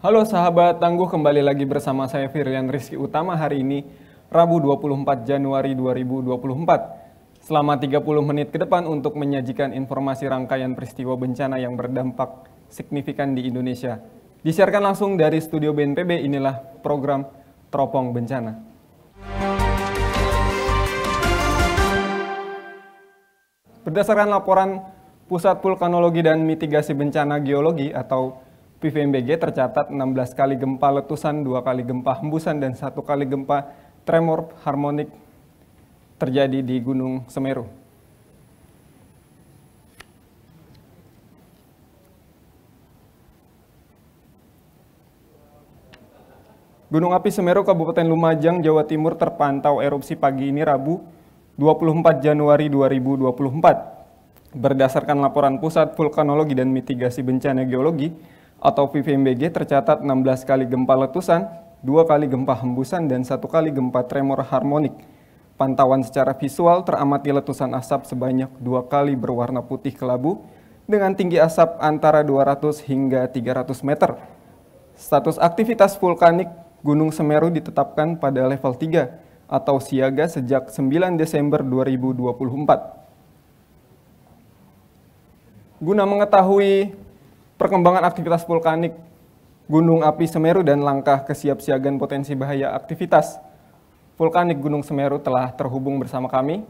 Halo sahabat tangguh, kembali lagi bersama saya Firlian Rizky Utama hari ini, Rabu 24 Januari 2024. Selama 30 menit ke depan untuk menyajikan informasi rangkaian peristiwa bencana yang berdampak signifikan di Indonesia. Disiarkan langsung dari studio BNPB, inilah program Teropong Bencana. Berdasarkan laporan Pusat Vulkanologi dan Mitigasi Bencana Geologi atau PVMBG, tercatat 16 kali gempa letusan, 2 kali gempa hembusan, dan 1 kali gempa tremor harmonik terjadi di Gunung Semeru. Gunung api Semeru Kabupaten Lumajang, Jawa Timur terpantau erupsi pagi ini Rabu 24 Januari 2024. Berdasarkan laporan Pusat Vulkanologi dan Mitigasi Bencana Geologi atau PVMBG, tercatat 16 kali gempa letusan, 2 kali gempa hembusan, dan 1 kali gempa tremor harmonik. Pantauan secara visual teramati letusan asap sebanyak 2 kali berwarna putih kelabu dengan tinggi asap antara 200 hingga 300 meter. Status aktivitas vulkanik Gunung Semeru ditetapkan pada level 3 atau siaga sejak 9 Desember 2024. Guna mengetahui perkembangan aktivitas vulkanik Gunung Api Semeru dan langkah kesiapsiagaan potensi bahaya aktivitas vulkanik Gunung Semeru, telah terhubung bersama kami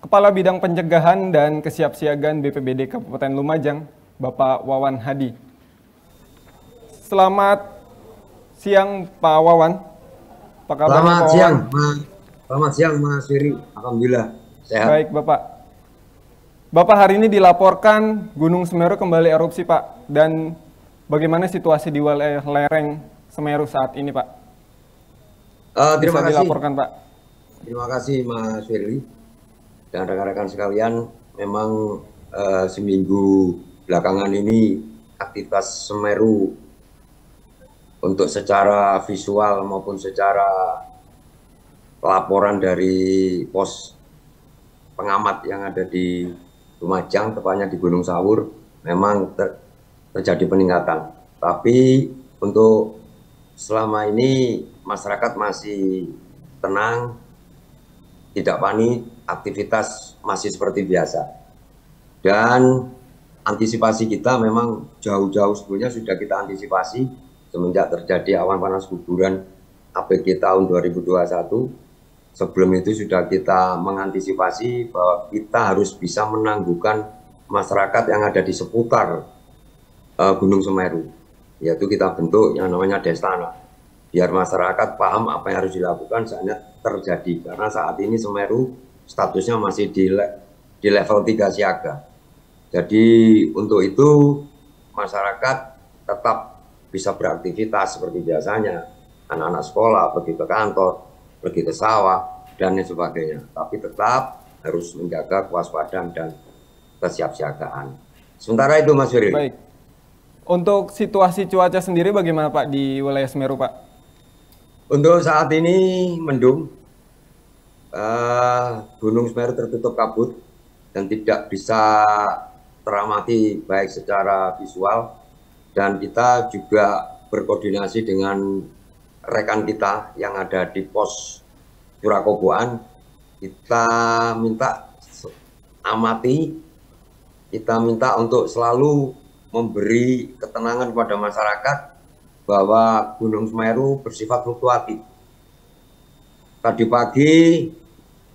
Kepala Bidang Pencegahan dan Kesiapsiagaan BPBD Kabupaten Lumajang, Bapak Wawan Hadi. Selamat siang Pak Wawan. Apa kabar Pak Wawan? Selamat siang Mas Firi. Alhamdulillah sehat. Baik Bapak. Bapak, hari ini dilaporkan Gunung Semeru kembali erupsi Pak, dan bagaimana situasi di wilayah lereng Semeru saat ini Pak? Terima kasih. Dilaporkan Pak. Terima kasih Mas Firly dan rekan-rekan sekalian. Memang seminggu belakangan ini aktivitas Semeru untuk secara visual maupun secara laporan dari pos pengamat yang ada di Lumajang, tepatnya di Gunung Sawur, memang terjadi peningkatan. Tapi untuk selama ini masyarakat masih tenang, tidak panik, aktivitas masih seperti biasa. Dan antisipasi kita memang jauh-jauh sebelumnya sudah kita antisipasi semenjak terjadi awan panas guguran APG tahun 2021. Sebelum itu sudah kita mengantisipasi bahwa kita harus bisa menangguhkan masyarakat yang ada di seputar Gunung Semeru. Yaitu kita bentuk yang namanya Destana. Biar masyarakat paham apa yang harus dilakukan saatnya terjadi. Karena saat ini Semeru statusnya masih di level 3 siaga. Jadi untuk itu masyarakat tetap bisa beraktivitas seperti biasanya. Anak-anak sekolah pergi ke kantor, pergi ke sawah, dan lain sebagainya. Tapi tetap harus menjaga kewaspadaan dan kesiapsiagaan. Sementara itu Mas Firly. Baik. Untuk situasi cuaca sendiri bagaimana Pak di wilayah Semeru Pak? Untuk saat ini mendung. Gunung Semeru tertutup kabut dan tidak bisa teramati baik secara visual. Dan kita juga berkoordinasi dengan rekan kita yang ada di pos Curakoboan. Kita minta amati, kita minta untuk selalu memberi ketenangan kepada masyarakat bahwa Gunung Semeru bersifat fluktuatif. Tadi pagi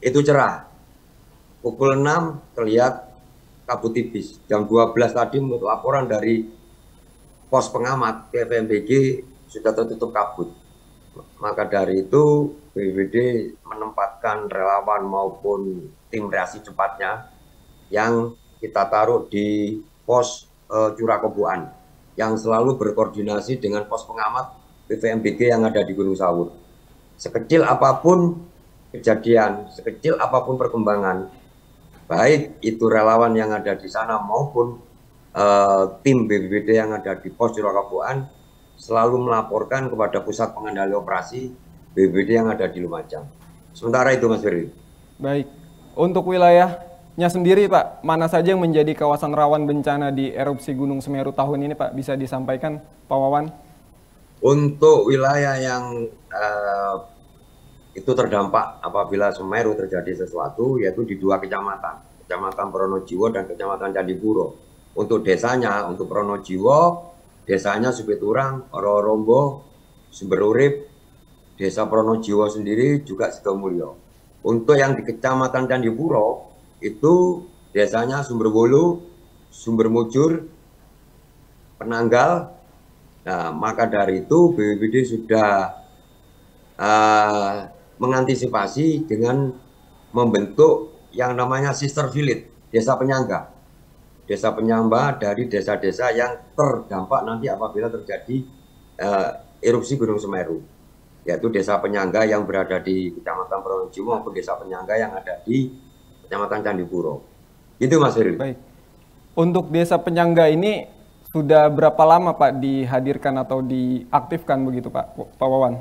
itu cerah, pukul 6 terlihat kabut tipis. Jam 12 tadi menurut laporan dari pos pengamat PVMBG sudah tertutup kabut. Maka dari itu BPBD menempatkan relawan maupun tim reaksi cepatnya yang kita taruh di pos Curakoboan yang selalu berkoordinasi dengan pos pengamat PVMBG yang ada di Gunung Sawur. Sekecil apapun kejadian, sekecil apapun perkembangan, baik itu relawan yang ada di sana maupun tim BPBD yang ada di pos Curakoboan selalu melaporkan kepada pusat pengendali operasi BPBD yang ada di Lumajang. Sementara itu Mas Firly. Baik. Untuk wilayahnya sendiri Pak, mana saja yang menjadi kawasan rawan bencana di erupsi Gunung Semeru tahun ini Pak? Bisa disampaikan Pak Wawan? Untuk wilayah yang itu terdampak apabila Semeru terjadi sesuatu, yaitu di 2 kecamatan, Kecamatan Pronojiwo dan Kecamatan Candipuro. Untuk desanya, untuk Pronojiwo, desanya Supiturang, Rorombo, Sumberurip, Desa Pronojiwo sendiri juga Sidomulyo. Untuk yang di Kecamatan Candipuro, itu desanya Sumberwulu, Sumbermujur, Penanggal. Nah, maka dari itu BPBD sudah mengantisipasi dengan membentuk yang namanya sister village, desa penyangga. Desa penyangga dari desa-desa yang terdampak nanti apabila terjadi erupsi Gunung Semeru, yaitu desa penyangga yang berada di Kecamatan Pronojiwo maupun desa penyangga yang ada di Kecamatan Candipuro. Itu Mas Heri. Baik. Untuk desa penyangga ini sudah berapa lama Pak dihadirkan atau diaktifkan begitu Pak Wawan?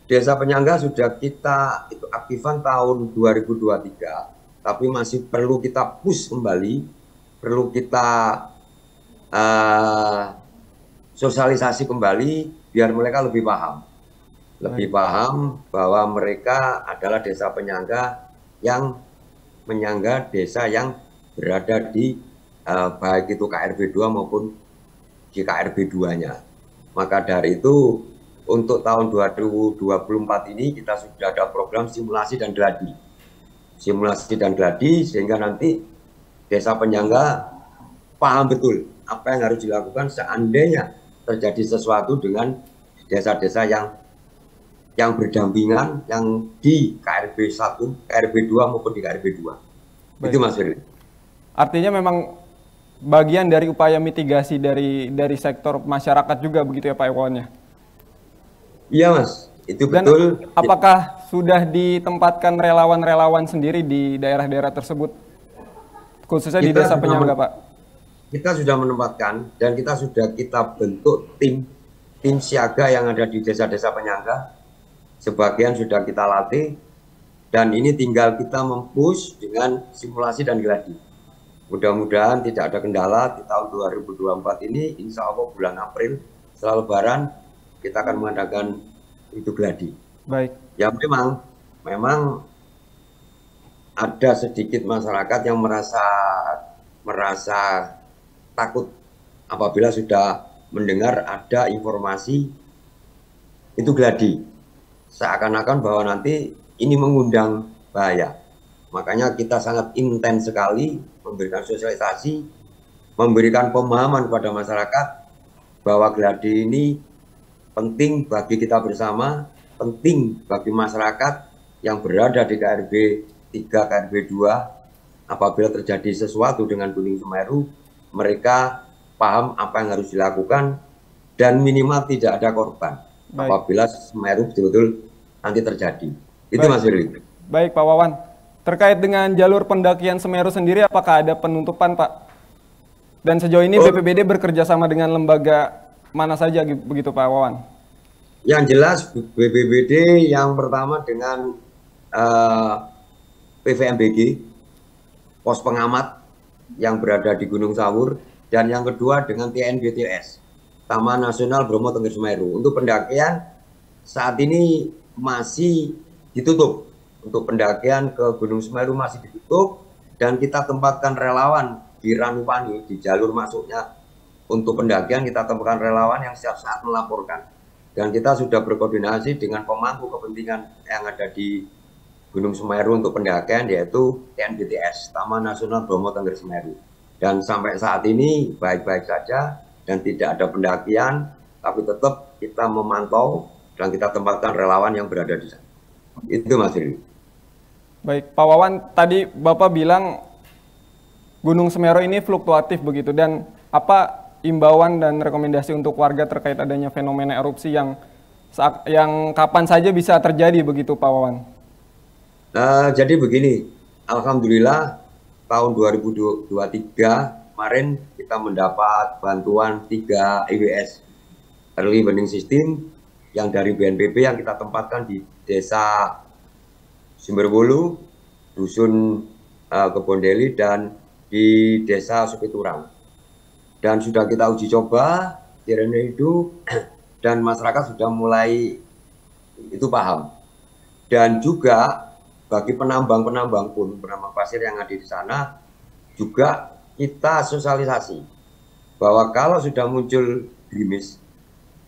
Desa penyangga sudah kita itu aktifan tahun 2023, tapi masih perlu kita push kembali, perlu kita sosialisasi kembali biar mereka lebih paham bahwa mereka adalah desa penyangga yang menyangga desa yang berada di baik itu KRB 2 maupun di KRB 2-nya. Maka dari itu untuk tahun 2024 ini kita sudah ada program simulasi dan gladi. Simulasi dan gladi sehingga nanti desa penyangga paham betul apa yang harus dilakukan seandainya terjadi sesuatu dengan desa-desa yang berdampingan yang di KRB 1, KRB 2 maupun di KRB 2. Baik. Itu Mas Firly. Artinya memang bagian dari upaya mitigasi dari sektor masyarakat juga begitu ya Pak Wawan ya? Iya Mas, itu dan betul. Apakah sudah ditempatkan relawan-relawan sendiri di daerah-daerah tersebut, khususnya di desa penyangga Pak? Kita sudah menempatkan dan kita bentuk tim siaga yang ada di desa-desa penyangga. Sebagian sudah kita latih dan ini tinggal kita mempush dengan simulasi dan gladi. Mudah-mudahan tidak ada kendala di tahun 2024 ini, insya Allah bulan April setelah Lebaran kita akan mengadakan itu gladi. Baik. Ya memang ada sedikit masyarakat yang merasa takut apabila sudah mendengar ada informasi itu gladi. Seakan-akan bahwa nanti ini mengundang bahaya. Makanya kita sangat intens sekali memberikan sosialisasi, memberikan pemahaman kepada masyarakat bahwa gladi ini penting bagi kita bersama, penting bagi masyarakat yang berada di KRB 3, KRB 2. Apabila terjadi sesuatu dengan Gunung Semeru, mereka paham apa yang harus dilakukan dan minimal tidak ada korban. Baik. Apabila Semeru betul-betul nanti terjadi. Itu Baik. Mas Firly. Baik Pak Wawan. Terkait dengan jalur pendakian Semeru sendiri, apakah ada penutupan Pak? Dan sejauh ini BPBD bekerja sama dengan lembaga mana saja begitu Pak Wawan? Yang jelas BPBD yang pertama dengan PVMBG, pos pengamat yang berada di Gunung Sawur, dan yang kedua dengan TNBTS, Taman Nasional Bromo Tengger Semeru. Untuk pendakian saat ini masih ditutup. Untuk pendakian ke Gunung Semeru masih ditutup dan kita tempatkan relawan di Ranupani di jalur masuknya. Untuk pendakian kita tempatkan relawan yang setiap saat melaporkan. Dan kita sudah berkoordinasi dengan pemangku kepentingan yang ada di Gunung Semeru untuk pendakian, yaitu TNBTS, Taman Nasional Bromo Tengger Semeru. Dan sampai saat ini baik-baik saja dan tidak ada pendakian, tapi tetap kita memantau dan kita tempatkan relawan yang berada di sana. Itu Mas Firly. Baik, Pak Wawan, tadi Bapak bilang Gunung Semeru ini fluktuatif begitu, dan apa imbauan dan rekomendasi untuk warga terkait adanya fenomena erupsi yang kapan saja bisa terjadi begitu Pak Wawan? Jadi begini, alhamdulillah tahun 2023 kemarin kita mendapat bantuan 3 EWS Early Warning System yang dari BNPB yang kita tempatkan di desa Sumberwulu, Dusun Kebondeli, dan di desa Supiturang. Dan sudah kita uji coba, kiranya itu dan masyarakat sudah mulai itu paham. Dan juga bagi penambang-penambang pun, penambang pasir yang ada di sana, juga kita sosialisasi bahwa kalau sudah muncul gerimis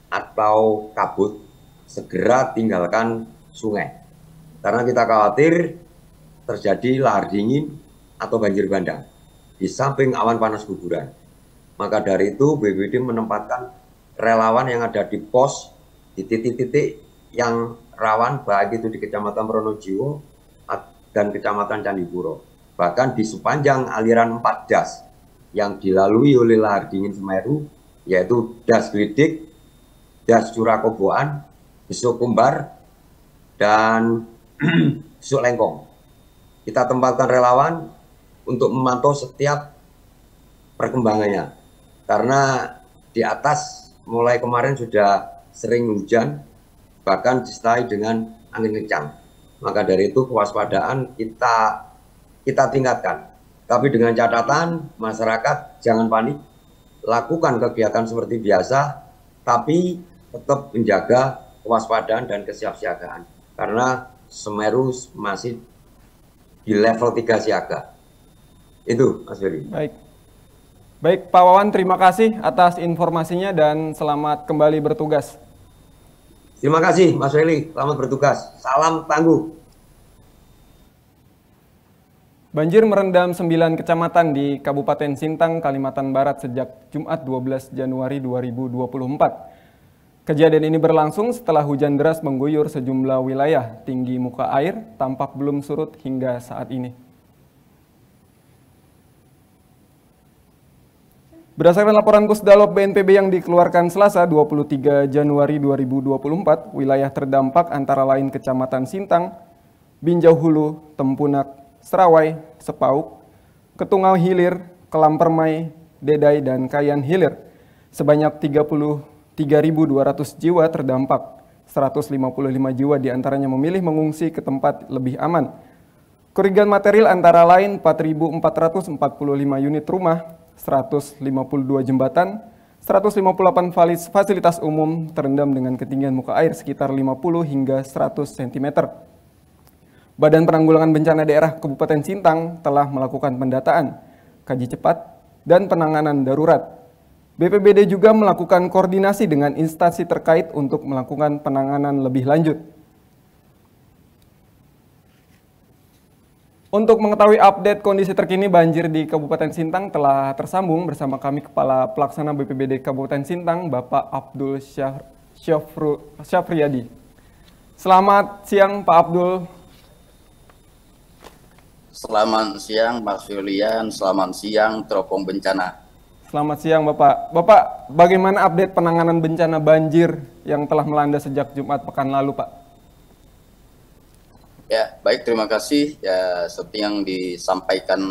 atau kabut, segera tinggalkan sungai. Karena kita khawatir terjadi lahar dingin atau banjir bandang di samping awan panas guguran. Maka dari itu BPBD menempatkan relawan yang ada di pos di titik-titik yang rawan, baik itu di Kecamatan Pronojiwo dan Kecamatan Candipuro. Bahkan di sepanjang aliran 4 das yang dilalui oleh lahar dingin Semeru, yaitu Das Glidik, Das Curakoboan, Besuk Kumbar, dan Besuk Lengkong. Kita tempatkan relawan untuk memantau setiap perkembangannya. Karena di atas mulai kemarin sudah sering hujan, bahkan disertai dengan angin kencang. Maka dari itu kewaspadaan kita tingkatkan. Tapi dengan catatan masyarakat jangan panik, lakukan kegiatan seperti biasa, tapi tetap menjaga kewaspadaan dan kesiapsiagaan. Karena Semeru masih di level 3 siaga. Itu Mas Ferry. Baik, Pak Wawan, terima kasih atas informasinya dan selamat kembali bertugas. Terima kasih Mas Ferry, selamat bertugas. Salam tangguh. Banjir merendam 9 kecamatan di Kabupaten Sintang, Kalimantan Barat sejak Jumat 12 Januari 2024. Kejadian ini berlangsung setelah hujan deras mengguyur sejumlah wilayah. Tinggi muka air tampak belum surut hingga saat ini. Berdasarkan laporan Pusdalop BNPB yang dikeluarkan Selasa 23 Januari 2024, wilayah terdampak antara lain Kecamatan Sintang, Binjau Hulu, Tempunak, Serawai, Sepauk, Ketungau Hilir, Kelampermai, Dedai, dan Kayan Hilir. Sebanyak 33.200 jiwa terdampak, 155 jiwa diantaranya memilih mengungsi ke tempat lebih aman. Kerugian material antara lain 4.445 unit rumah, 152 jembatan, 158 fasilitas umum terendam dengan ketinggian muka air sekitar 50 hingga 100 cm. Badan Penanggulangan Bencana Daerah Kabupaten Sintang telah melakukan pendataan, kaji cepat, dan penanganan darurat. BPBD juga melakukan koordinasi dengan instansi terkait untuk melakukan penanganan lebih lanjut. Untuk mengetahui update kondisi terkini banjir di Kabupaten Sintang telah tersambung bersama kami Kepala Pelaksana BPBD Kabupaten Sintang, Bapak Abdul Syafriyadi. Selamat siang Pak Abdul. Selamat siang Mas Julian, selamat siang Teropong Bencana. Selamat siang Bapak. Bapak, bagaimana update penanganan bencana banjir yang telah melanda sejak Jumat pekan lalu Pak? Ya, baik, terima kasih. Ya, seperti yang disampaikan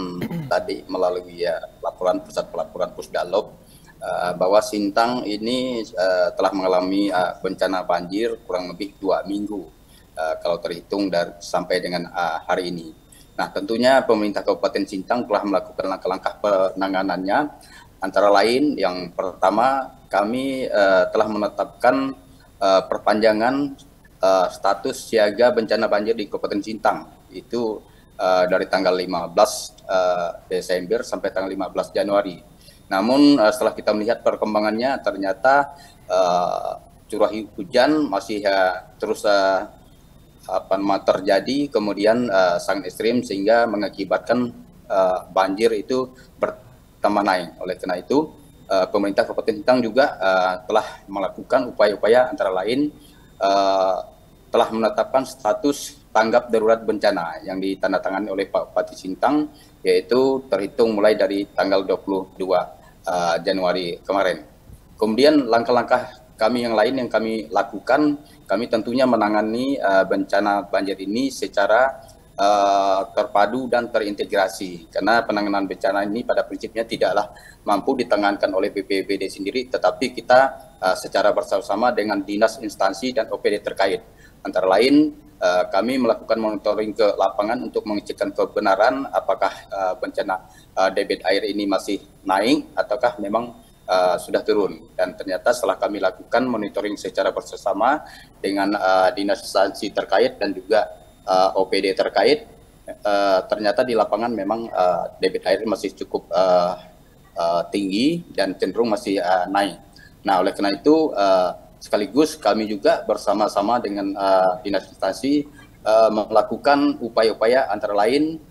tadi melalui laporan pusat pelaporan Pusdalop bahwa Sintang ini telah mengalami bencana banjir kurang lebih 2 minggu kalau terhitung sampai dengan hari ini. Nah, tentunya pemerintah Kabupaten Sintang telah melakukan langkah-langkah penanganannya. Antara lain, yang pertama kami telah menetapkan perpanjangan status siaga bencana banjir di Kabupaten Sintang itu dari tanggal 15 Desember sampai tanggal 15 Januari. Namun setelah kita melihat perkembangannya ternyata curah hujan masih terus terjadi, kemudian sangat ekstrim sehingga mengakibatkan banjir itu bertambah naik. Oleh karena itu pemerintah Kabupaten Sintang juga telah melakukan upaya-upaya antara lain telah menetapkan status tanggap darurat bencana yang ditandatangani oleh Pak Bupati Sintang, yaitu terhitung mulai dari tanggal 22 Januari kemarin. Kemudian langkah-langkah kami yang lain yang kami lakukan, kami tentunya menangani bencana banjir ini secara terpadu dan terintegrasi, karena penanganan bencana ini pada prinsipnya tidaklah mampu ditangankan oleh BPBD sendiri, tetapi kita secara bersama-sama dengan dinas, instansi, dan OPD terkait. Antara lain, kami melakukan monitoring ke lapangan untuk mengecekkan kebenaran apakah bencana debit air ini masih naik ataukah memang sudah turun. Dan ternyata setelah kami lakukan monitoring secara bersama dengan dinas instansi terkait dan juga OPD terkait, ternyata di lapangan memang debit air masih cukup tinggi dan cenderung masih naik. Nah, oleh karena itu sekaligus kami juga bersama-sama dengan dinas instansi melakukan upaya-upaya antara lain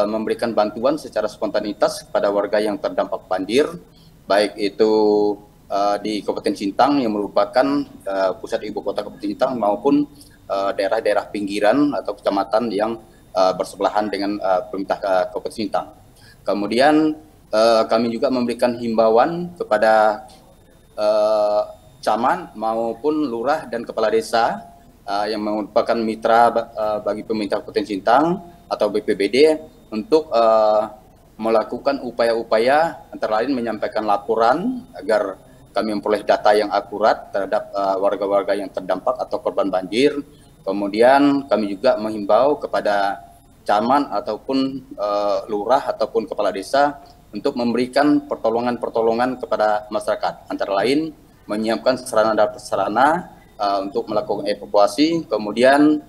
memberikan bantuan secara spontanitas kepada warga yang terdampak banjir, baik itu di Kabupaten Sintang yang merupakan pusat ibu kota Kabupaten Sintang maupun daerah-daerah pinggiran atau kecamatan yang bersebelahan dengan pemerintah Kabupaten Sintang. Kemudian kami juga memberikan himbauan kepada camat maupun lurah dan kepala desa yang merupakan mitra bagi pemerintah Kabupaten Sintang atau BPBD untuk melakukan upaya-upaya antara lain menyampaikan laporan agar kami memperoleh data yang akurat terhadap warga-warga yang terdampak atau korban banjir. Kemudian kami juga menghimbau kepada camat ataupun lurah ataupun kepala desa untuk memberikan pertolongan-pertolongan kepada masyarakat, antara lain menyiapkan sarana dan prasarana untuk melakukan evakuasi. Kemudian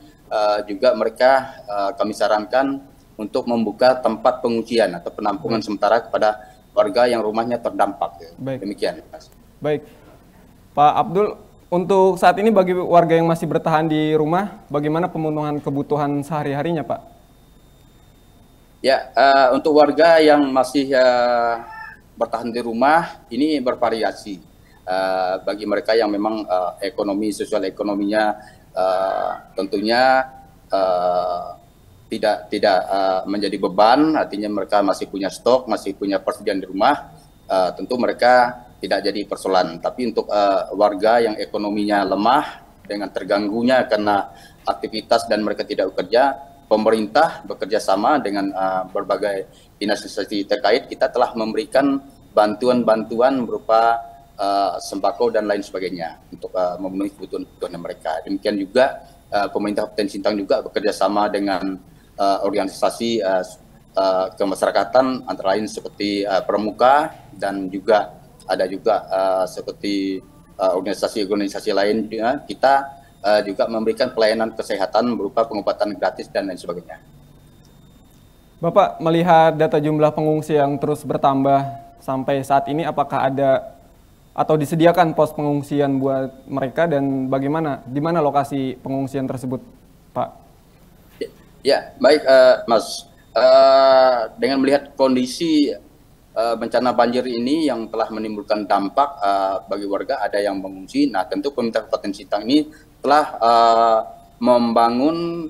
juga mereka kami sarankan untuk membuka tempat pengungsian atau penampungan sementara kepada warga yang rumahnya terdampak. Baik. Demikian. Baik, Pak Abdul, untuk saat ini bagi warga yang masih bertahan di rumah, bagaimana pemenuhan kebutuhan sehari-harinya, Pak? Ya, untuk warga yang masih bertahan di rumah, ini bervariasi. Bagi mereka yang memang ekonomi, sosial ekonominya tentunya tidak menjadi beban, artinya mereka masih punya stok, masih punya persediaan di rumah, tentu mereka tidak jadi persoalan. Tapi untuk warga yang ekonominya lemah dengan terganggunya karena aktivitas dan mereka tidak bekerja, pemerintah bekerja sama dengan berbagai dinas instansi terkait, kita telah memberikan bantuan-bantuan berupa sembako dan lain sebagainya untuk memenuhi kebutuhan mereka. Demikian juga pemerintah Kabupaten Sintang juga bekerja sama dengan organisasi kemasyarakatan antara lain seperti Pramuka dan juga ada juga seperti organisasi-organisasi lain. Kita juga memberikan pelayanan kesehatan berupa pengobatan gratis dan lain sebagainya. Bapak melihat data jumlah pengungsi yang terus bertambah sampai saat ini, apakah ada atau disediakan pos pengungsian buat mereka dan bagaimana, di mana lokasi pengungsian tersebut, Pak? Ya, baik Mas. Dengan melihat kondisi bencana banjir ini yang telah menimbulkan dampak bagi warga, ada yang mengungsi. Nah, tentu pemerintah Kabupaten Sintang ini telah membangun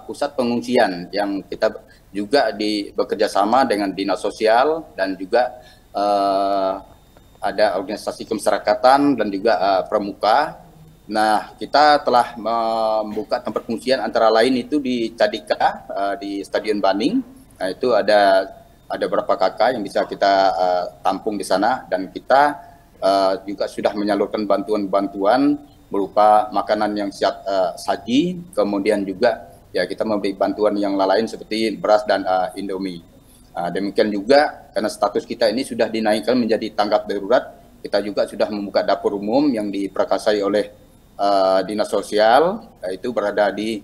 pusat pengungsian yang kita juga bekerja sama dengan dinas sosial dan juga ada organisasi kemasyarakatan dan juga Pramuka. Nah, kita telah membuka tempat pengungsian antara lain itu di Cadika, di Stadion Baning. Nah, itu ada beberapa kakak yang bisa kita tampung di sana, dan kita juga sudah menyalurkan bantuan-bantuan berupa makanan yang siap saji, kemudian juga ya kita memberi bantuan yang lain seperti beras dan Indomie. Demikian juga karena status kita ini sudah dinaikkan menjadi tanggap darurat, kita juga sudah membuka dapur umum yang diprakarsai oleh dinas sosial, yaitu berada di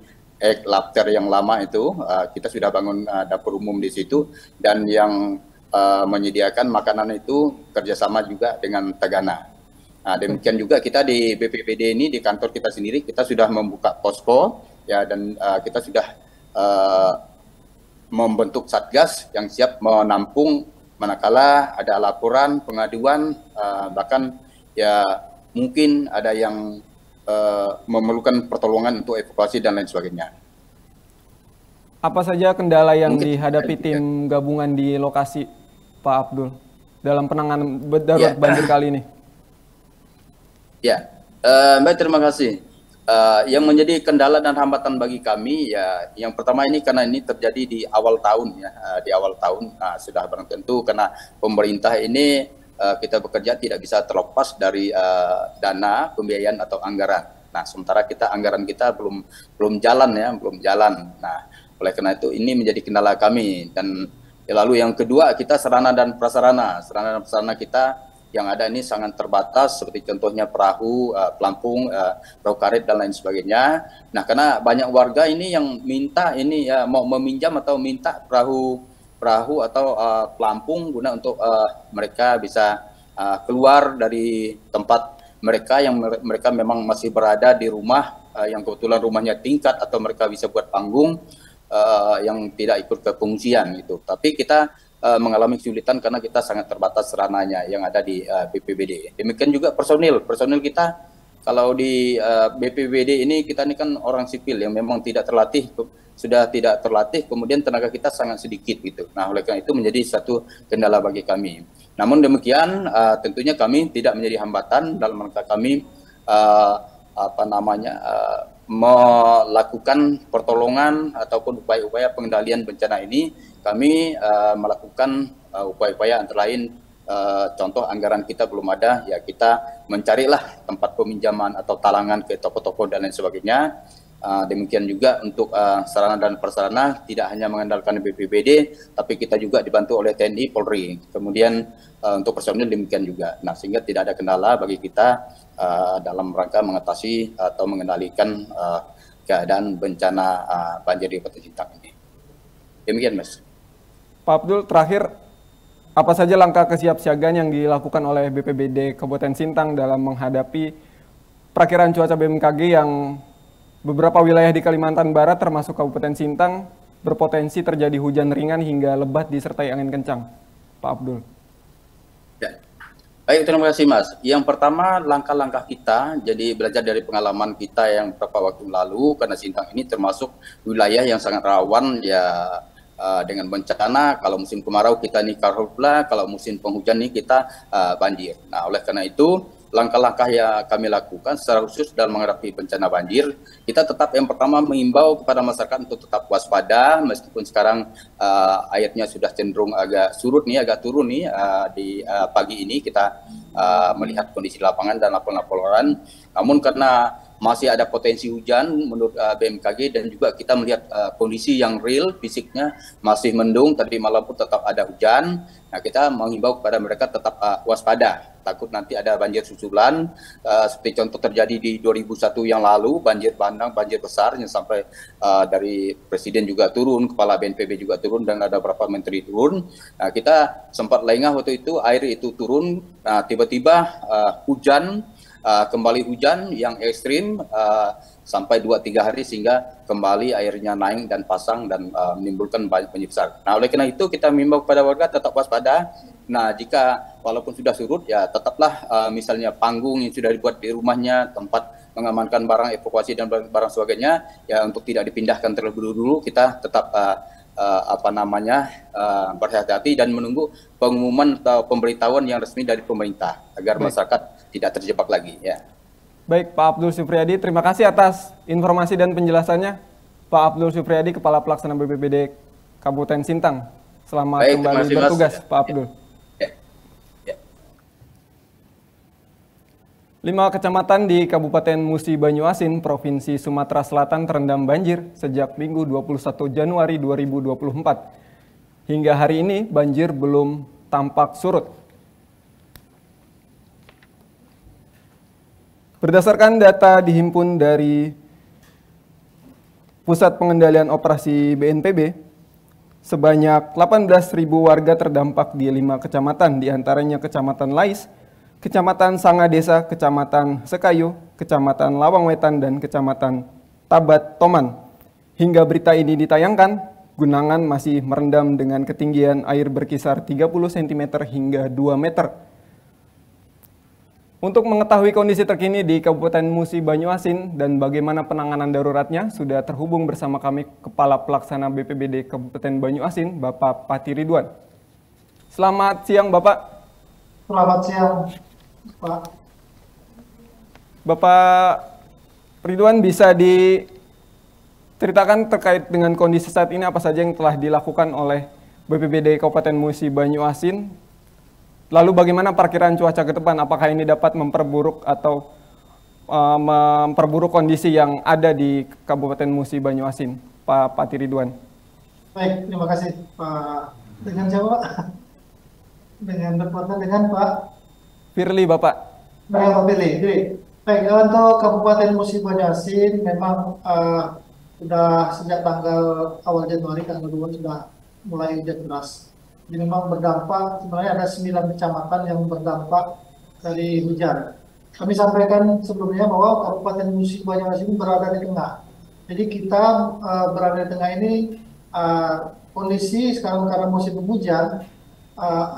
Lapter yang lama itu. Kita sudah bangun dapur umum di situ, dan yang menyediakan makanan itu kerjasama juga dengan Tagana. Nah, demikian juga kita di BPBD ini, di kantor kita sendiri, kita sudah membuka posko ya, dan kita sudah membentuk satgas yang siap menampung manakala ada laporan, pengaduan, bahkan ya mungkin ada yang memerlukan pertolongan untuk evakuasi dan lain sebagainya. Apa saja kendala yang dihadapi tim gabungan di lokasi, Pak Abdul, dalam penanganan darurat banjir kali ini? Ya, baik, terima kasih. Yang menjadi kendala dan hambatan bagi kami, ya yang pertama ini karena ini terjadi di awal tahun ya, di awal tahun. Nah, sudah barang tentu karena pemerintah ini kita bekerja tidak bisa terlepas dari dana pembiayaan atau anggaran. Nah, sementara anggaran kita belum jalan ya, belum jalan. Nah, oleh karena itu ini menjadi kendala kami. Dan lalu yang kedua, kita sarana dan prasarana kita yang ada ini sangat terbatas, seperti contohnya perahu, pelampung, perahu karet dan lain sebagainya. Nah, karena banyak warga ini yang minta ini ya mau meminjam atau minta perahu atau pelampung guna untuk mereka bisa keluar dari tempat mereka yang mereka memang masih berada di rumah yang kebetulan rumahnya tingkat atau mereka bisa buat panggung yang tidak ikut ke pengungsian gitu. Tapi kita mengalami kesulitan karena kita sangat terbatas sarananya yang ada di BPBD. Demikian juga personil kita kalau di BPBD ini kita ini kan orang sipil yang memang sudah tidak terlatih, kemudian tenaga kita sangat sedikit gitu. Nah, oleh karena itu menjadi satu kendala bagi kami. Namun demikian tentunya kami tidak menjadi hambatan dalam rangka kami melakukan pertolongan ataupun upaya-upaya pengendalian bencana ini. Kami melakukan upaya-upaya antara lain contoh anggaran kita belum ada, ya kita mencarilah tempat peminjaman atau talangan ke toko-toko dan lain sebagainya. Demikian juga untuk sarana dan prasarana tidak hanya mengandalkan BPBD, tapi kita juga dibantu oleh TNI, Polri. Kemudian untuk personil demikian juga. Nah, sehingga tidak ada kendala bagi kita dalam rangka mengatasi atau mengendalikan keadaan bencana banjir di Kabupaten Sintang ini. Demikian, Mas. Pak Abdul, terakhir, apa saja langkah kesiapsiagaan yang dilakukan oleh BPBD Kabupaten Sintang dalam menghadapi perakiraan cuaca BMKG yang beberapa wilayah di Kalimantan Barat termasuk Kabupaten Sintang berpotensi terjadi hujan ringan hingga lebat disertai angin kencang? Pak Abdul. Ya. Baik, terima kasih Mas. Yang pertama, langkah-langkah kita, jadi belajar dari pengalaman kita yang beberapa waktu lalu, karena Sintang ini termasuk wilayah yang sangat rawan ya dengan bencana. Kalau musim kemarau kita ini karhutla, kalau musim penghujan ini kita banjir. Nah, oleh karena itu langkah-langkah yang kami lakukan secara khusus dalam menghadapi bencana banjir, kita tetap yang pertama mengimbau kepada masyarakat untuk tetap waspada meskipun sekarang airnya sudah cenderung agak turun nih di pagi ini kita melihat kondisi lapangan dan laporan-laporan. Namun karena masih ada potensi hujan menurut BMKG dan juga kita melihat kondisi yang real fisiknya masih mendung, tadi malam pun tetap ada hujan. Nah, kita mengimbau kepada mereka tetap waspada, takut nanti ada banjir susulan seperti contoh terjadi di 2001 yang lalu, banjir bandang, banjir besar yang sampai dari Presiden juga turun, Kepala BNPB juga turun dan ada beberapa menteri turun. Nah, kita sempat lengah waktu itu, air itu turun, nah tiba-tiba kembali hujan yang ekstrim sampai 2-3 hari sehingga kembali airnya naik dan pasang dan menimbulkan banyak banjir besar. Nah, oleh karena itu kita mengimbau kepada warga tetap waspada. Nah, jika walaupun sudah surut ya tetaplah misalnya panggung yang sudah dibuat di rumahnya, tempat mengamankan barang evakuasi dan barang sebagainya ya untuk tidak dipindahkan terlebih dulu, kita tetap berhati-hati dan menunggu pengumuman atau pemberitahuan yang resmi dari pemerintah agar masyarakat tidak terjebak lagi ya. Baik, Pak Abdul Supriyadi, terima kasih atas informasi dan penjelasannya. Pak Abdul Supriyadi, Kepala Pelaksana BPBD Kabupaten Sintang. Selamat kembali bertugas, Pak Abdul. Ya. 5 kecamatan di Kabupaten Musi Banyuasin, Provinsi Sumatera Selatan terendam banjir sejak Minggu 21 Januari 2024. Hingga hari ini banjir belum tampak surut. Berdasarkan data dihimpun dari Pusat Pengendalian Operasi BNPB, sebanyak 18.000 warga terdampak di 5 kecamatan, diantaranya Kecamatan Lais, Kecamatan Sangadesa, Kecamatan Sekayu, Kecamatan Lawang Wetan, dan Kecamatan Tabat Toman. Hingga berita ini ditayangkan, Gunangan masih merendam dengan ketinggian air berkisar 30 cm hingga 2 meter. Untuk mengetahui kondisi terkini di Kabupaten Musi Banyuasin dan bagaimana penanganan daruratnya, sudah terhubung bersama kami Kepala Pelaksana BPBD Kabupaten Banyuasin, Bapak Pati Ridwan. Selamat siang, Bapak. Selamat siang, Pak. Bapak Ridwan, bisa diceritakan terkait dengan kondisi saat ini apa saja yang telah dilakukan oleh BPBD Kabupaten Musi Banyuasin? Lalu bagaimana perkiraan cuaca ke depan? Apakah ini dapat memperburuk atau memperburuk kondisi yang ada di Kabupaten Musi Banyuasin, Pak Pati Ridwan? Baik, terima kasih Pak. Dengan siapa Pak? Dengan reporter dengan Pak Firly, Bapak. Baik, Pak Billy. Jadi, baik, untuk Kabupaten Musi Banyu memang sudah sejak tanggal awal Januari, tanggal 2 sudah mulai hujan deras. Jadi memang berdampak, sebenarnya ada 9 kecamatan yang berdampak dari hujan. Kami sampaikan sebelumnya bahwa Kabupaten Musi Banyu ini berada di tengah. Jadi kita berada di tengah ini, kondisi sekarang karena musim hujan,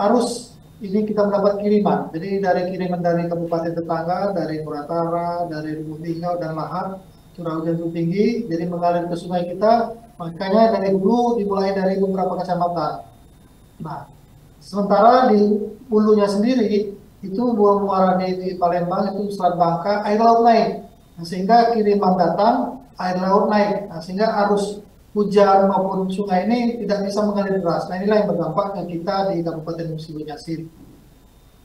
arus ini kita mendapat kiriman. Jadi dari kiriman dari kabupaten tetangga, dari Muratara, dari Lubuk Linggau dan Lahar, curah hujan cukup tinggi, jadi mengalir ke sungai kita. Makanya dari hulu dimulai dari beberapa kecamatan. Nah, sementara di hulunya sendiri itu buah muara di Palembang itu Selat Bangka, air laut naik. Nah, sehingga kiriman datang, air laut naik. Nah, sehingga arus hujan maupun sungai ini tidak bisa mengalir deras. Nah, inilah yang berdampak ke kita di Kabupaten Musi Banyu.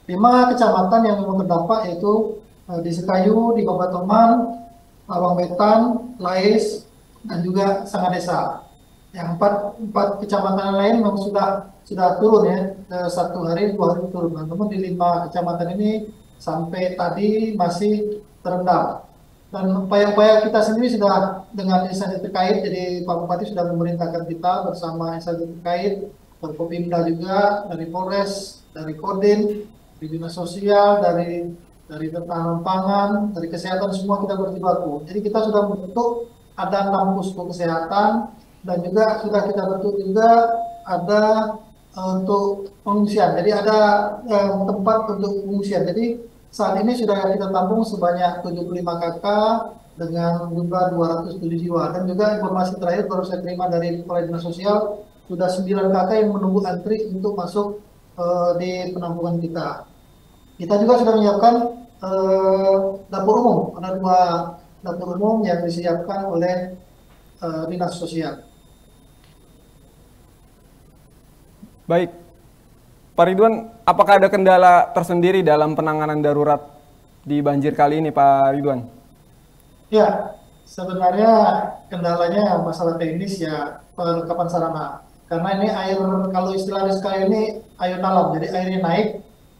5 kecamatan yang memang terdampak yaitu di Sekayu, di Babatoman, Lawang Wetan, Lais, dan juga Sangadesa. Yang empat kecamatan lain memang sudah turun ya, 1 hari 2 hari turun. Namun di 5 kecamatan ini sampai tadi masih terendam. Dan upaya-upaya kita sendiri sudah dengan instansi terkait, jadi Pak Bupati sudah memerintahkan kita bersama instansi terkait, Forkopimda juga, dari Polres, dari Kodim, dari Dinas Sosial, dari Ketahanan Pangan, dari Kesehatan, semua kita berjibaku. Jadi kita sudah membentuk ada 6 posko kesehatan dan juga sudah kita bentuk juga ada untuk pengungsian. Jadi ada tempat untuk pengungsian. Jadi saat ini sudah kita tampung sebanyak 75 KK dengan jumlah 207 jiwa. Dan juga informasi terakhir baru saya terima dari Kepala Dinas Sosial, sudah 9 KK yang menunggu antri untuk masuk di penampungan kita. Kita juga sudah menyiapkan dapur umum. Ada 2 dapur umum yang disiapkan oleh Dinas Sosial. Baik, Pak Ridwan, apakah ada kendala tersendiri dalam penanganan darurat di banjir kali ini, Pak Ridwan? Ya, sebenarnya kendalanya masalah teknis ya, perlengkapan sarana. Karena ini air, kalau istilahnya sekali ini air dalam, jadi airnya naik,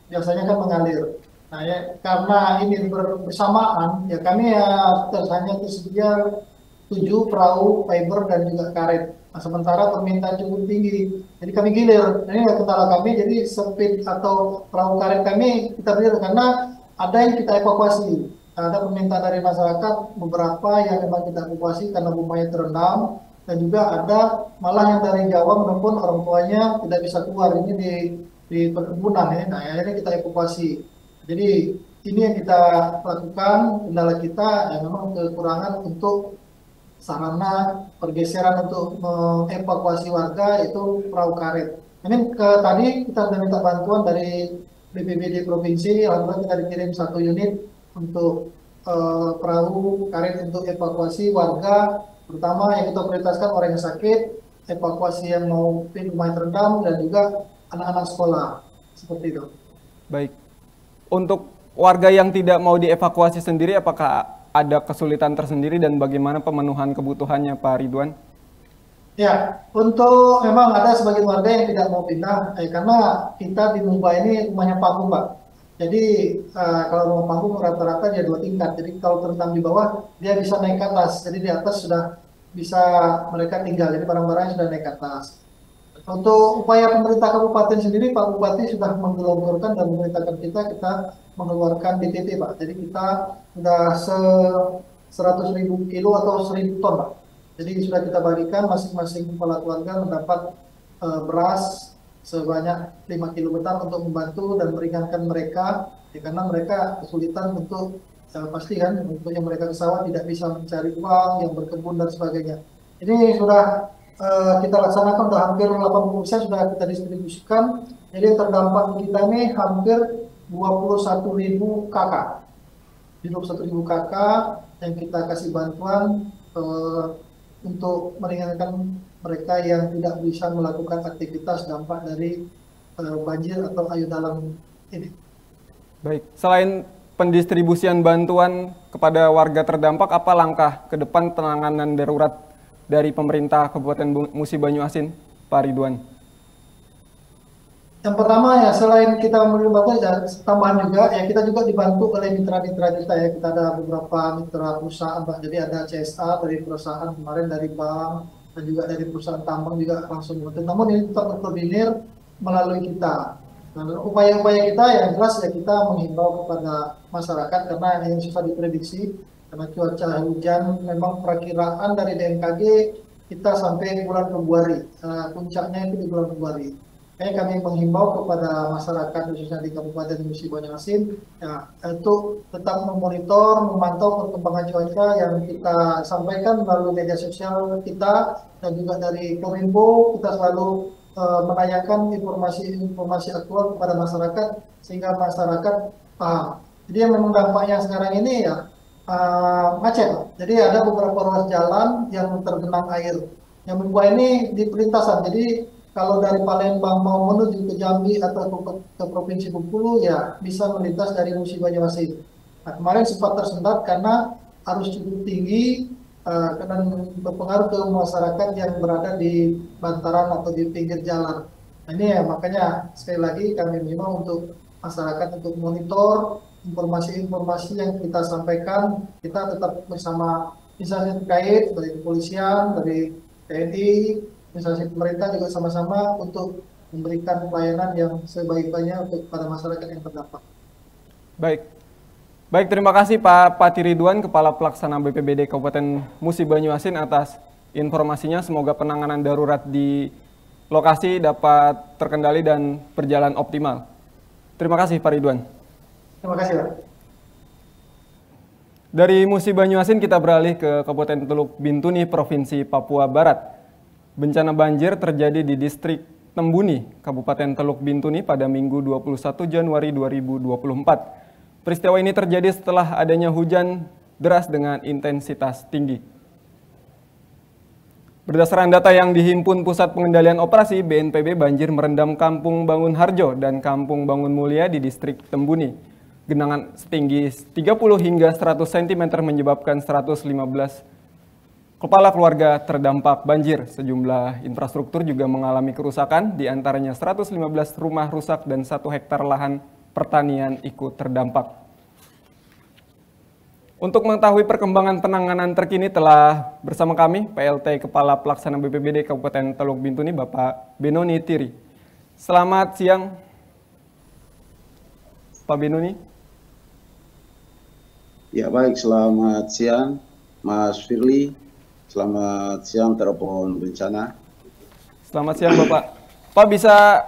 biasanya kan mengalir. Nah ya, karena ini bersamaan, ya kami ya hanya tersedia 7 perahu fiber dan juga karet. Nah, sementara permintaan cukup tinggi, jadi kami gilir. Ini kendala kami, jadi speed atau perahu karet kami kita gilir karena ada yang kita evakuasi. Ada permintaan dari masyarakat beberapa yang memang kita evakuasi karena rumahnya terendam, dan juga ada malah yang dari Jawa maupun orang tuanya tidak bisa keluar ini di perkebunan ya. Nah, akhirnya kita evakuasi. Jadi ini yang kita lakukan, kendala kita yang memang kekurangan untuk sarana pergeseran untuk mengevakuasi warga itu perahu karet. Ini tadi kita sudah minta bantuan dari BPBD provinsi, alhamdulillah kita dikirim 1 unit untuk perahu karet untuk evakuasi warga, terutama yang kita prioritaskan orang yang sakit, evakuasi yang mau rumah terendam, dan juga anak-anak sekolah, seperti itu. Baik, untuk warga yang tidak mau dievakuasi sendiri, apakah ada kesulitan tersendiri dan bagaimana pemenuhan kebutuhannya, Pak Ridwan? Ya, untuk memang ada sebagian warga yang tidak mau pindah, karena kita di Mumbai ini rumahnya panggung, Pak. Jadi kalau rumah panggung rata-rata dia 2 tingkat, jadi kalau terendam di bawah dia bisa naik ke atas, jadi di atas sudah bisa mereka tinggal, jadi barang-barangnya sudah naik ke atas. Untuk upaya pemerintah kabupaten sendiri, Pak Bupati sudah menggelontorkan dan memerintahkan kita mengeluarkan BTT, Pak. Jadi kita sudah 100.000 kilo atau 1.000 ton, Pak. Jadi sudah kita bagikan, masing-masing kepala keluarga mendapat beras sebanyak 5 kilo bentar untuk membantu dan meringankan mereka, ya, karena mereka kesulitan untuk pasti kan, untuk yang mereka ke sawah tidak bisa mencari uang, yang berkebun dan sebagainya. Ini sudah kita laksanakan, sudah hampir 80% sudah kita distribusikan. Jadi yang terdampak di kita ini hampir 21.000 KK. Di 21.000 KK yang kita kasih bantuan untuk meringankan mereka yang tidak bisa melakukan aktivitas dampak dari banjir atau air dalam ini. Baik, selain pendistribusian bantuan kepada warga terdampak, apa langkah ke depan penanganan darurat dari pemerintah Kabupaten Musi Banyu Asin, Pak Ridwan? Yang pertama ya selain kita melibatkan ya, tambahan juga ya kita juga dibantu oleh mitra-mitra kita ya. Kita ada beberapa mitra perusahaan Pak. Jadi ada CSA dari perusahaan kemarin dari bank dan juga dari perusahaan tambang juga langsung bantu. Namun ini tetap terkoordinir melalui kita. Nah, upaya-upaya kita yang jelas ya kita menghimbau kepada masyarakat karena ini susah diprediksi karena cuaca hujan memang perakiraan dari BMKG kita sampai bulan Februari. Puncaknya itu di bulan Februari. Kami menghimbau kepada masyarakat khususnya di Kabupaten Musi Banyu-Asin ya, untuk tetap memonitor, memantau perkembangan cuaca yang kita sampaikan melalui media sosial kita dan juga dari Kominfo kita selalu menanyakan informasi-informasi aktual kepada masyarakat sehingga masyarakat paham. Jadi yang memang dampaknya sekarang ini ya macet. Jadi ada beberapa ruas jalan yang tergenang air. Yang membuat ini di perlintasan. Jadi kalau dari Palembang mau menuju ke Jambi atau ke Provinsi Bengkulu ya bisa melintas dari Musi Banyu-Asin. Nah, kemarin sempat tersendat karena arus cukup tinggi dan berpengaruh ke masyarakat yang berada di bantaran atau di pinggir jalan. Nah, ini ya makanya sekali lagi kami minta untuk masyarakat untuk monitor informasi-informasi yang kita sampaikan. Kita tetap bersama instansi terkait dari kepolisian, dari TNI, instansi pemerintah juga sama-sama untuk memberikan pelayanan yang sebaik-baiknya untuk para masyarakat yang terdampak. Baik, terima kasih Pak Pati Ridwan, Kepala Pelaksana BPBD Kabupaten Musi Banyu-Asin atas informasinya. Semoga penanganan darurat di lokasi dapat terkendali dan berjalan optimal. Terima kasih Pak Ridwan. Terima kasih Pak. Dari Musi Banyu-Asin kita beralih ke Kabupaten Teluk Bintuni, Provinsi Papua Barat. Bencana banjir terjadi di distrik Tembuni, Kabupaten Teluk Bintuni pada Minggu 21 Januari 2024. Peristiwa ini terjadi setelah adanya hujan deras dengan intensitas tinggi. Berdasarkan data yang dihimpun Pusat Pengendalian Operasi BNPB, banjir merendam Kampung Bangun Harjo dan Kampung Bangun Mulia di distrik Tembuni. Genangan setinggi 30 hingga 100 cm menyebabkan 115 kepala keluarga terdampak banjir. Sejumlah infrastruktur juga mengalami kerusakan, di antaranya 115 rumah rusak dan 1 hektar lahan pertanian ikut terdampak. Untuk mengetahui perkembangan penanganan terkini telah bersama kami PLT Kepala Pelaksana BPBD Kabupaten Teluk Bintuni, Bapak Benoni Tiri. Selamat siang, Pak Benoni. Ya baik, selamat siang Mas Firly. Selamat siang telepon bencana. Selamat siang Bapak. Pak, bisa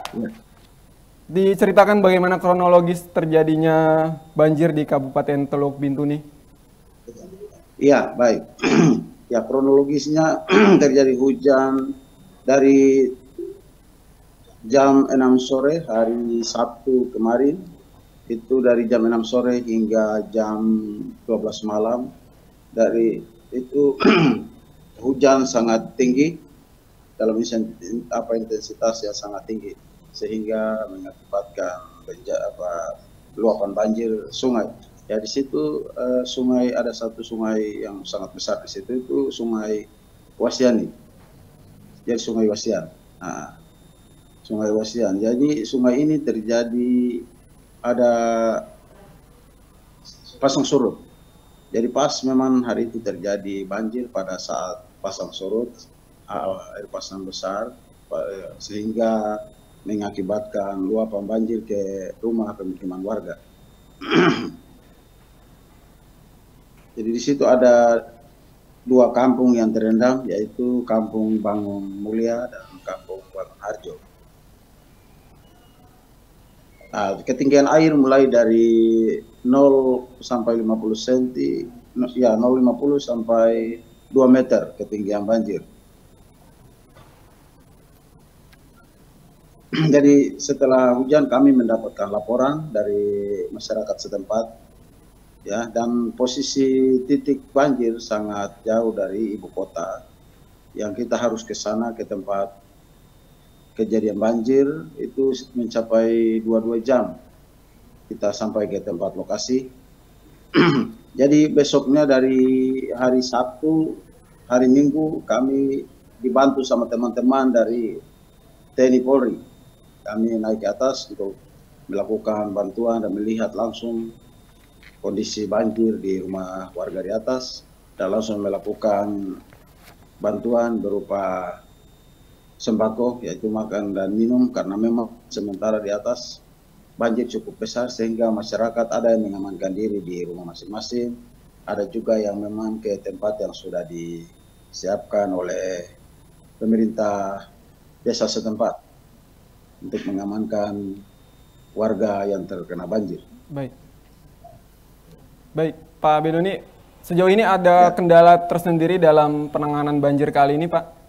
diceritakan bagaimana kronologis terjadinya banjir di Kabupaten Teluk Bintuni? Iya, baik. Ya, kronologisnya terjadi hujan dari jam 6 sore hari Sabtu kemarin. Itu dari jam 6 sore hingga jam 12 malam. Dari itu hujan sangat tinggi dalam intensitas yang sangat tinggi sehingga mengakibatkan luapan banjir sungai. Ya di situ sungai, ada satu sungai yang sangat besar di situ, itu Sungai Wasiani. Jadi Sungai Wasian. Nah, Sungai Wasian. Jadi sungai ini terjadi ada pasang surut. Jadi pas memang hari itu terjadi banjir pada saat pasang surut, air pasang besar, sehingga mengakibatkan luapan banjir ke rumah pemukiman warga. Jadi di situ ada 2 kampung yang terendam, yaitu Kampung Bangun Mulia dan Kampung Bangun Harjo. Nah, ketinggian air mulai dari 0 sampai 50 cm, ya 0,50 sampai 2 meter ketinggian banjir. Jadi setelah hujan kami mendapatkan laporan dari masyarakat setempat, ya, dan posisi titik banjir sangat jauh dari ibu kota, yang kita harus ke sana ke tempat kejadian banjir itu mencapai 22 jam kita sampai ke tempat lokasi. Jadi besoknya dari hari Sabtu, hari Minggu kami dibantu sama teman-teman dari TNI Polri kami naik ke atas untuk melakukan bantuan dan melihat langsung kondisi banjir di rumah warga di atas dan langsung melakukan bantuan berupa sembako, yaitu makan dan minum, karena memang sementara di atas banjir cukup besar sehingga masyarakat ada yang mengamankan diri di rumah masing-masing, ada juga yang memang ke tempat yang sudah disiapkan oleh pemerintah desa setempat untuk mengamankan warga yang terkena banjir. Baik, Pak Benoni, sejauh ini ada kendala tersendiri dalam penanganan banjir kali ini, Pak?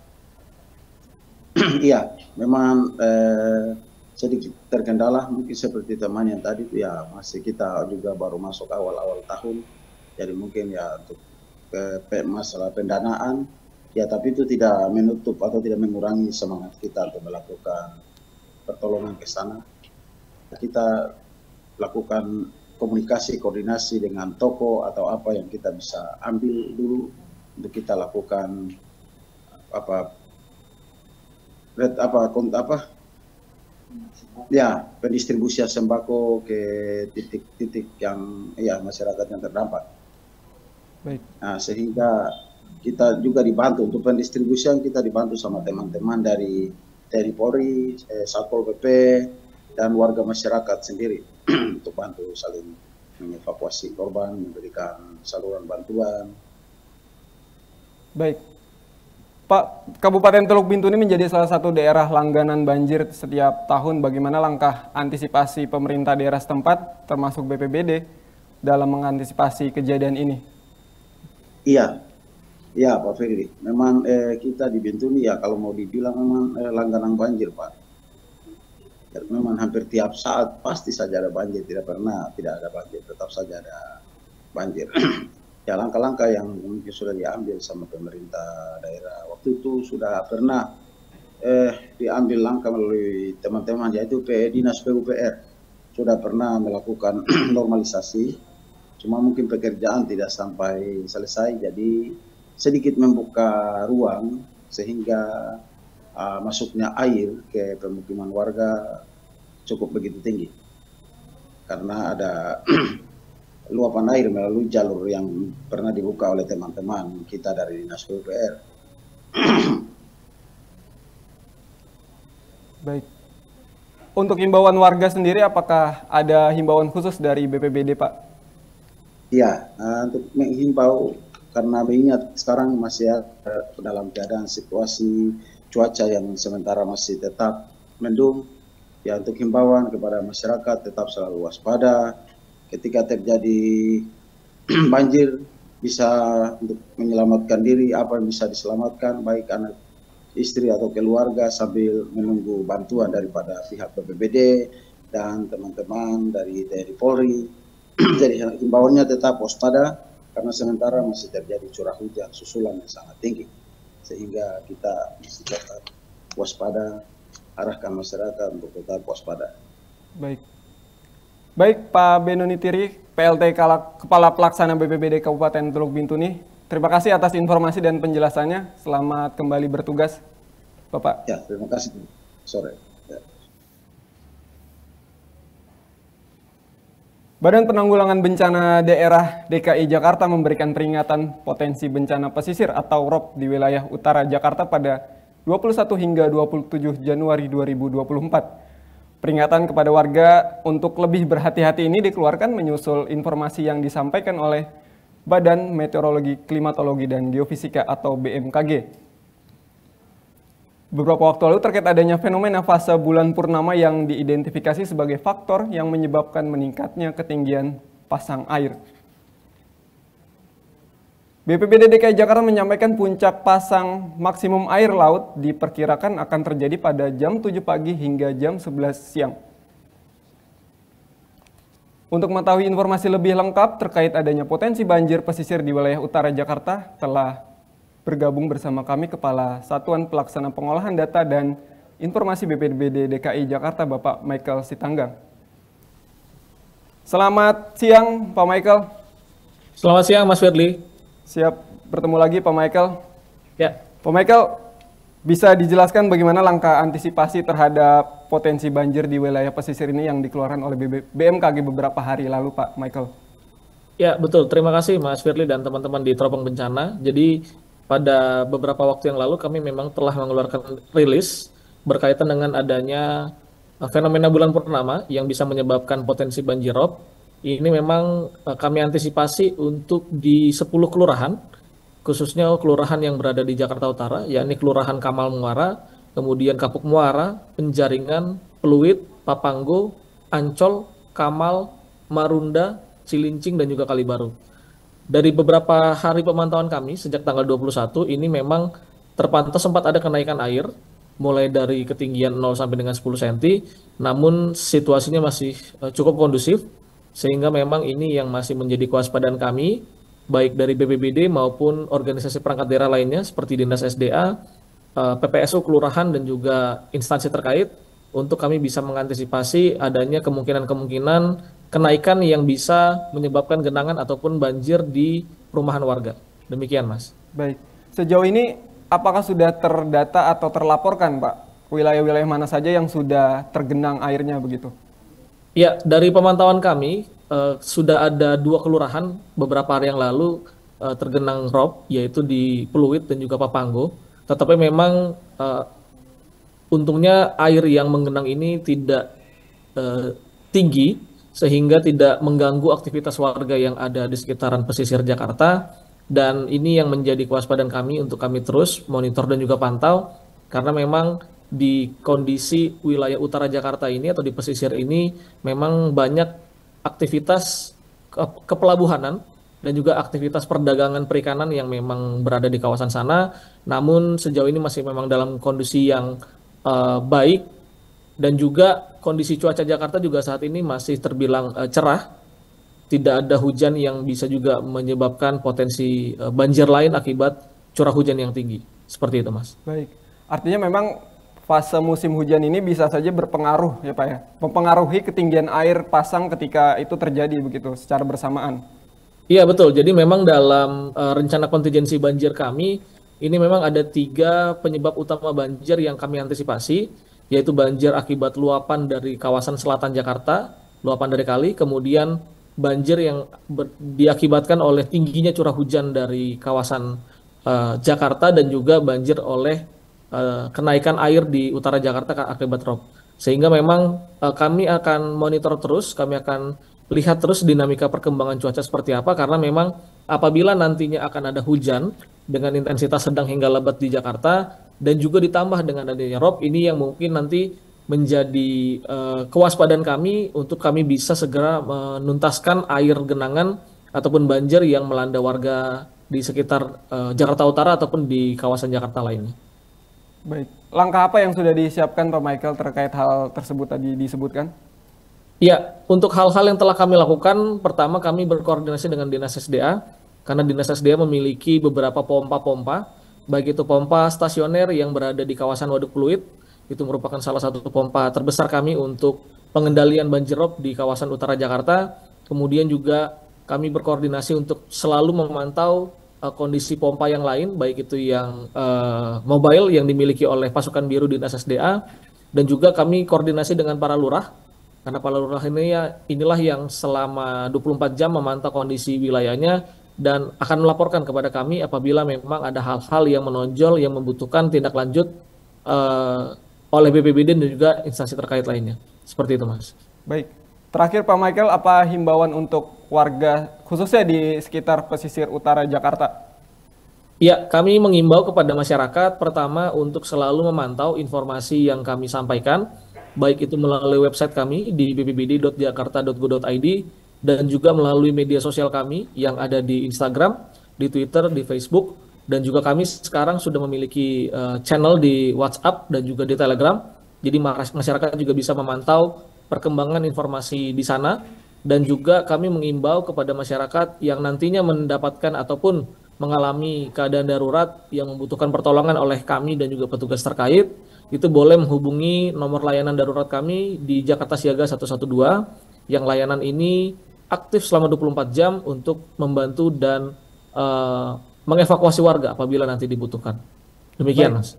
Iya, memang sedikit terkendala, mungkin seperti teman yang tadi itu ya, masih kita juga baru masuk awal-awal tahun, jadi mungkin ya untuk masalah pendanaan, ya tapi itu tidak menutup atau tidak mengurangi semangat kita untuk melakukan pertolongan ke sana. Kita lakukan komunikasi, koordinasi dengan toko atau apa yang kita bisa ambil dulu untuk kita lakukan pendistribusian sembako ke titik-titik yang masyarakat yang terdampak. Baik. Nah, sehingga kita juga dibantu untuk pendistribusian, kita dibantu sama teman-teman dari TNI Polri, Satpol PP, dan warga masyarakat sendiri untuk bantu saling mengevakuasi korban, memberikan saluran bantuan. Baik, Pak, Kabupaten Teluk Bintuni menjadi salah satu daerah langganan banjir setiap tahun. Bagaimana langkah antisipasi pemerintah daerah setempat, termasuk BPBD, dalam mengantisipasi kejadian ini? Iya, Pak Ferry. Memang kita di Bintuni ya kalau mau dibilang memang langganan banjir, Pak. Memang hampir tiap saat pasti saja ada banjir, tidak pernah tidak ada banjir, tetap saja ada banjir. Ya langkah-langkah yang mungkin sudah diambil sama pemerintah daerah waktu itu sudah pernah diambil langkah melalui teman-teman, yaitu Dinas PUPR sudah pernah melakukan normalisasi, cuma mungkin pekerjaan tidak sampai selesai, jadi sedikit membuka ruang sehingga masuknya air ke pemukiman warga cukup begitu tinggi karena ada luapan air melalui jalur yang pernah dibuka oleh teman-teman kita dari Dinas PUPR. Baik. Untuk himbauan warga sendiri, apakah ada himbauan khusus dari BPBD, Pak? Iya, untuk menghimbau, karena mengingat sekarang masih dalam keadaan situasi cuaca yang sementara masih tetap mendung, ya untuk himbauan kepada masyarakat tetap selalu waspada. Ketika terjadi banjir, bisa untuk menyelamatkan diri, apa yang bisa diselamatkan, baik anak, istri atau keluarga, sambil menunggu bantuan daripada pihak BPBD dan teman-teman dari TNI Polri. Jadi himbauannya tetap waspada, karena sementara masih terjadi curah hujan susulan yang sangat tinggi. Sehingga kita mesti tetap waspada, arahkan masyarakat untuk tetap waspada. Baik, Pak Benoni Tiri, PLT Kepala Pelaksana BPBD Kabupaten Teluk Bintuni. Terima kasih atas informasi dan penjelasannya. Selamat kembali bertugas, Bapak. Ya, terima kasih. Sore. Ya. Badan Penanggulangan Bencana Daerah DKI Jakarta memberikan peringatan potensi bencana pesisir atau ROB di wilayah utara Jakarta pada 21 hingga 27 Januari 2024. Peringatan kepada warga untuk lebih berhati-hati ini dikeluarkan menyusul informasi yang disampaikan oleh Badan Meteorologi, Klimatologi, dan Geofisika atau BMKG. Beberapa waktu lalu terkait adanya fenomena fase bulan purnama yang diidentifikasi sebagai faktor yang menyebabkan meningkatnya ketinggian pasang air. BPBD DKI Jakarta menyampaikan puncak pasang maksimum air laut diperkirakan akan terjadi pada jam 7 pagi hingga jam 11 siang. Untuk mengetahui informasi lebih lengkap terkait adanya potensi banjir pesisir di wilayah utara Jakarta, telah bergabung bersama kami Kepala Satuan Pelaksana Pengolahan Data dan Informasi BPBD DKI Jakarta, Bapak Michael Sitanggang. Selamat siang, Pak Michael. Selamat siang, Mas Firly. Siap bertemu lagi, Pak Michael. Ya, Pak Michael, bisa dijelaskan bagaimana langkah antisipasi terhadap potensi banjir di wilayah pesisir ini yang dikeluarkan oleh BMKG beberapa hari lalu, Pak Michael? Ya, betul. Terima kasih Mas Firly dan teman-teman di Teropong Bencana. Jadi pada beberapa waktu yang lalu kami memang telah mengeluarkan rilis berkaitan dengan adanya fenomena bulan purnama yang bisa menyebabkan potensi banjirop. Ini memang kami antisipasi untuk di 10 kelurahan, khususnya kelurahan yang berada di Jakarta Utara, yakni Kelurahan Kamal Muara, kemudian Kapuk Muara, Penjaringan, Pluit, Papanggo, Ancol, Kamal, Marunda, Cilincing, dan juga Kalibaru. Dari beberapa hari pemantauan kami sejak tanggal 21 ini memang terpantau sempat ada kenaikan air mulai dari ketinggian 0 sampai dengan 10 cm, namun situasinya masih cukup kondusif sehingga memang ini yang masih menjadi kewaspadaan kami baik dari BPBD maupun organisasi perangkat daerah lainnya seperti Dinas SDA, PPSU kelurahan dan juga instansi terkait untuk kami bisa mengantisipasi adanya kemungkinan-kemungkinan kenaikan yang bisa menyebabkan genangan ataupun banjir di perumahan warga. Demikian, Mas. Baik. Sejauh ini, apakah sudah terdata atau terlaporkan, Pak, wilayah-wilayah mana saja yang sudah tergenang airnya begitu? Ya, dari pemantauan kami, sudah ada 2 kelurahan beberapa hari yang lalu tergenang rob, yaitu di Pluit dan juga Papanggo. Tetapi memang untungnya air yang menggenang ini tidak tinggi, sehingga tidak mengganggu aktivitas warga yang ada di sekitaran pesisir Jakarta. Dan ini yang menjadi kewaspadaan kami untuk kami terus monitor dan juga pantau, karena memang di kondisi wilayah utara Jakarta ini atau di pesisir ini memang banyak aktivitas kepelabuhanan dan juga aktivitas perdagangan perikanan yang memang berada di kawasan sana. Namun sejauh ini masih memang dalam kondisi yang baik, dan juga kondisi cuaca Jakarta juga saat ini masih terbilang cerah, tidak ada hujan yang bisa juga menyebabkan potensi banjir lain akibat curah hujan yang tinggi. Seperti itu, Mas. Baik, artinya memang fase musim hujan ini bisa saja berpengaruh ya Pak ya, mempengaruhi ketinggian air pasang ketika itu terjadi begitu secara bersamaan. Iya betul, jadi memang dalam rencana kontingensi banjir kami, ini memang ada 3 penyebab utama banjir yang kami antisipasi, yaitu banjir akibat luapan dari kawasan selatan Jakarta, luapan dari kali, kemudian banjir yang diakibatkan oleh tingginya curah hujan dari kawasan Jakarta, dan juga banjir oleh kenaikan air di utara Jakarta akibat rob. Sehingga memang kami akan monitor terus, kami akan lihat terus dinamika perkembangan cuaca seperti apa, karena memang apabila nantinya akan ada hujan dengan intensitas sedang hingga lebat di Jakarta, dan juga ditambah dengan adanya rob, ini yang mungkin nanti menjadi kewaspadaan kami untuk kami bisa segera menuntaskan air genangan ataupun banjir yang melanda warga di sekitar Jakarta Utara ataupun di kawasan Jakarta lainnya. Baik, langkah apa yang sudah disiapkan Pak Michael terkait hal tersebut tadi disebutkan? Ya, untuk hal-hal yang telah kami lakukan, pertama kami berkoordinasi dengan Dinas SDA, karena Dinas SDA memiliki beberapa pompa-pompa, baik itu pompa stasioner yang berada di kawasan Waduk Pluit, itu merupakan salah satu pompa terbesar kami untuk pengendalian banjir rob di kawasan utara Jakarta. Kemudian juga kami berkoordinasi untuk selalu memantau kondisi pompa yang lain, baik itu yang mobile yang dimiliki oleh pasukan biru Dinas SDA, dan juga kami koordinasi dengan para lurah, karena para lurah ini inilah yang selama 24 jam memantau kondisi wilayahnya dan akan melaporkan kepada kami apabila memang ada hal-hal yang menonjol yang membutuhkan tindak lanjut oleh BPBD dan juga instansi terkait lainnya. Seperti itu, Mas. Baik. Terakhir Pak Michael, apa himbauan untuk warga khususnya di sekitar pesisir utara Jakarta? Ya, kami mengimbau kepada masyarakat pertama untuk selalu memantau informasi yang kami sampaikan, baik itu melalui website kami di bpbd.jakarta.go.id dan juga melalui media sosial kami yang ada di Instagram, di Twitter, di Facebook, dan juga kami sekarang sudah memiliki channel di WhatsApp dan juga di Telegram. Jadi masyarakat juga bisa memantau perkembangan informasi di sana, dan juga kami mengimbau kepada masyarakat yang nantinya mendapatkan ataupun mengalami keadaan darurat yang membutuhkan pertolongan oleh kami dan juga petugas terkait, itu boleh menghubungi nomor layanan darurat kami di Jakarta Siaga 112, yang layanan ini aktif selama 24 jam untuk membantu dan mengevakuasi warga apabila nanti dibutuhkan. Demikian, Mas.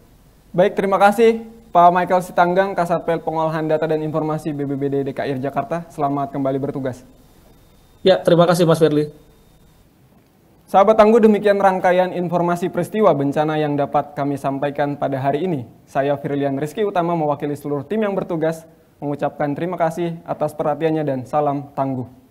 Baik, terima kasih Pak Michael Sitanggang, Kasatpel Pengolahan Data dan Informasi BPBD DKI Jakarta. Selamat kembali bertugas. Ya, terima kasih Mas Firly. Sahabat Tangguh, demikian rangkaian informasi peristiwa bencana yang dapat kami sampaikan pada hari ini. Saya Firlian Rizky Utama mewakili seluruh tim yang bertugas mengucapkan terima kasih atas perhatiannya dan salam tangguh.